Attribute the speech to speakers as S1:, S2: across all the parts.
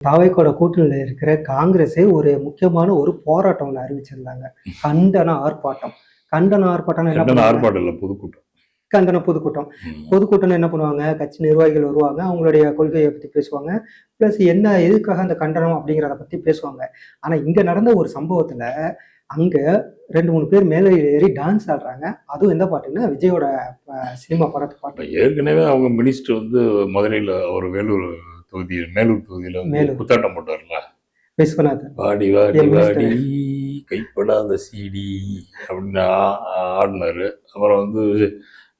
S1: தாவேக்காவோட கூட்டணியில இருக்கிற காங்கிரஸே ஒரு முக்கியமான ஒரு போராட்டம் ஒண்ணு அறிவிச்சிருந்தாங்க. கண்டன ஆர்ப்பாட்டம். கண்டன ஆர்ப்பாட்டம்னா என்ன
S2: கண்டன
S1: பண்ணுவாங்க?
S2: ஆர்ப்பாட்டம் இல்ல, பொதுக்கூட்டம்.
S1: கண்டன பொதுக்கூட்டம். பொதுக்கூட்டம்னா என்ன பண்ணுவாங்க? கட்சி நிர்வாகிகள் வருவாங்க. அவங்களுடைய கொள்கையை பத்தி பேசுவாங்க. பிளஸ் என்ன எதுக்காக அந்த கண்டனம் அப்படிங்கிறத பத்தி பேசுவாங்க. ஆனா இங்க நடந்த ஒரு சம்பவத்துல அங்க 2, 3 பேர் மேலே ஏறி டான்ஸ் ஆடுறாங்க. அதுவும் எந்த பாட்டுன்னா, விஜயோட சினிமா படத்து பாட்டு.
S2: ஏற்கனவே அவங்க மினிஸ்டர் வந்து மதுரையில ஒரு மேலூர் தொகுதியில வந்து
S1: மேலூர்
S2: குத்தாட்டம் போட்டார்ல.
S1: விஸ்வநாதன்.
S2: வாடி வாடி
S1: என்
S2: வாடி
S1: மினிஸ்டர்.
S2: கைப்படாத சீடி அப்படின்னு ஆடினாரு. அப்புறம் வந்து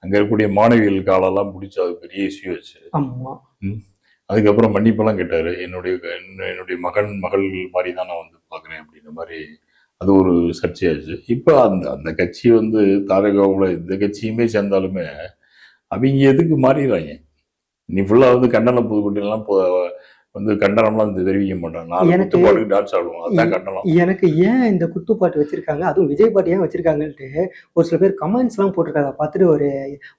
S2: அங்க இருக்கக்கூடிய மாணவிகள் காலெல்லாம் பிடிச்சி அது பெரிய இஷ்யூ ஆச்சு.
S1: ஆமா.
S2: அதுக்கப்புறம் மன்னிப்பெல்லாம் கேட்டாரு. என்னுடைய மகள் மாதிரி தான் நான் வந்து பாக்குறேன் அப்படின்ற மாதிரி அது ஒரு சர்ச்சையாச்சு. இப்ப அந்த அந்த கட்சி வந்து தாவேகாவுல இந்த கட்சியுமே சேர்ந்தாலுமே அவங்க எதுக்கு மாறிடுறாங்க? நீ ஃபுல்லா வந்து கண்டன பொதுக்கூட்டம்லாம் வந்து கண்டனம்லாம் தெரிவிக்க மாட்டாங்க. 4 குத்துப்பாட்டுக்கு டான்ஸ் ஆடுவோம், அதுதான் கண்டனம்.
S1: எனக்கு ஏன் இந்த குத்துப்பாட்டு வச்சிருக்காங்க, அதுவும் விஜய் பாட்டு ஏன் வச்சிருக்காங்கன்ட்டு ஒரு சில பேர் கமெண்ட்ஸ் எல்லாம் போட்டிருக்காங்க. பார்த்துட்டு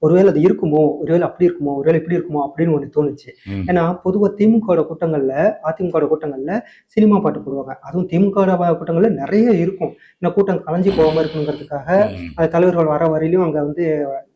S1: ஒருவேளை அது இருக்குமோ, ஒருவேளை அப்படி இருக்குமோ, ஒருவேளை இப்படி இருக்குமோ அப்படின்னு ஒன்று தோணுச்சு. ஏன்னா பொதுவா திமுகவோட கூட்டங்கள்ல, அதிமுகவோட கூட்டங்கள்ல சினிமா பாட்டு போடுவாங்க. அதுவும் திமுகவோட கூட்டங்கள்ல நிறைய இருக்கும். ஏன்னா கூட்டம் கலைஞ்சு போகாம இருக்கணுங்கிறதுக்காக அந்த தலைவர்கள் வர வரையிலும் அங்க வந்து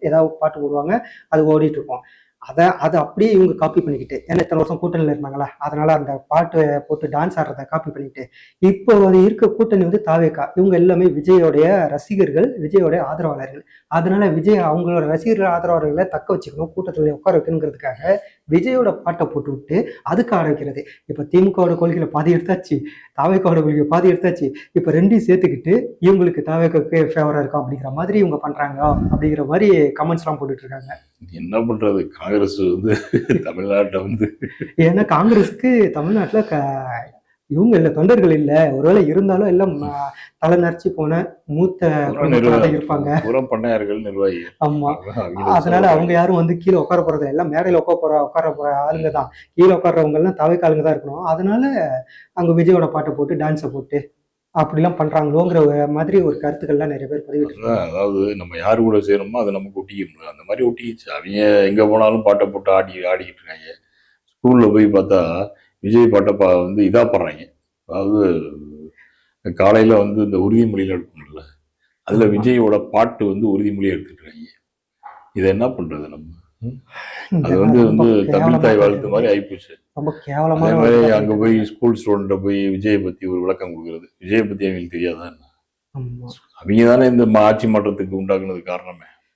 S1: ஏதாவது பாட்டு போடுவாங்க. அது ஓடிட்டு இருக்கும். அதை அப்படியே இவங்க காப்பி பண்ணிக்கிட்டு, ஏன்னா இத்தனை வருஷம் கூட்டணியில் இருந்தாங்களா, அதனால அந்த பாட்டு போட்டு டான்ஸ் ஆடுறத காப்பி பண்ணிட்டு, இப்போ இருக்க கூட்டணி வந்து தாவேகா. இவங்க எல்லாமே விஜயோடைய ரசிகர்கள், விஜயோடைய ஆதரவாளர்கள். அதனால விஜய் அவங்களோட ரசிகர்கள் ஆதரவாளர்களை தக்க வச்சுக்கணும், கூட்டத்தில் உட்கார வைக்கணுங்கிறதுக்காக விஜயோட பாட்டை போட்டு விட்டு அதுக்கு ஆட வைக்கிறது. இப்போ திமுகவோட கொள்கையில பாதி எடுத்தாச்சு, தாவேக்காவோட கொள்கையை பாதி எடுத்தாச்சு. இப்போ ரெண்டையும் சேர்த்துக்கிட்டு இவங்களுக்கு தாவேக்காவுக்கு ஃபேவரா இருக்கும் அப்படிங்கிற மாதிரி இவங்க பண்றாங்க அப்படிங்கிற மாதிரி கமெண்ட்ஸ் எல்லாம் போட்டுட்டு இருக்காங்க.
S2: என்ன பண்றது, காங்கிரஸ் வந்து தமிழ்நாட்டை வந்து
S1: ஏன்னா காங்கிரஸுக்கு தமிழ்நாட்டுல இவங்க இல்ல, தொண்டர்கள் இல்ல. ஒருவேளை இருந்தாலும் எல்லாம் தலை நரைச்சி போன மூத்த இருப்பாங்க,
S2: பண்ணையார்கள், நிர்வாகி.
S1: ஆமா. அதனால அவங்க யாரும் வந்து கீழே உட்கார போறது, எல்லாம் மேடையில உட்கார போற ஆளுங்க தான். கீழே உட்கார்றவங்க எல்லாம் தவைக்கு ஆளுங்க தான் இருக்கணும். அதனால அங்க விஜயோட பாட்டை போட்டு டான்ஸை போட்டு அப்படிலாம் பண்றாங்களோங்கிற மாதிரி ஒரு கருத்துக்கள்லாம் நிறைய பேர் பதிவிட்டு.
S2: அதாவது நம்ம யாரு கூட சேரணுமோ அதை நமக்கு ஒட்டிக்க, அந்த மாதிரி ஒட்டிக்கிச்சு. அவங்க எங்க போனாலும் பாட்டை போட்டு ஆடிக்கிட்டு இருக்காங்க. ஸ்கூல்ல போய் பார்த்தா விஜய் பாட்டை வந்து இதா பண்றாங்க. அதாவது காலையில வந்து இந்த உறுதிமொழியில எடுக்கணும்ல, அதுல விஜயோட பாட்டு வந்து உறுதிமொழியை எடுத்துட்டு இருக்காங்க. இதை என்ன பண்றது நம்ம? அது வந்து தமிழ் தாய் வாழ்த்து மாதிரி ஆயிப்போச்சு.
S1: ரொம்ப கேவலமா.
S2: அங்க போய் ஸ்கூல் ஸ்டூடெண்ட போய் விஜயை பத்தி ஒரு விளக்கம் கொடுக்கறது, விஜயை பத்தி அவங்களுக்கு தெரியாதான்? அவங்க தானே இந்த ஆட்சி மாற்றத்துக்கு உண்டாக்குனது காரணமே.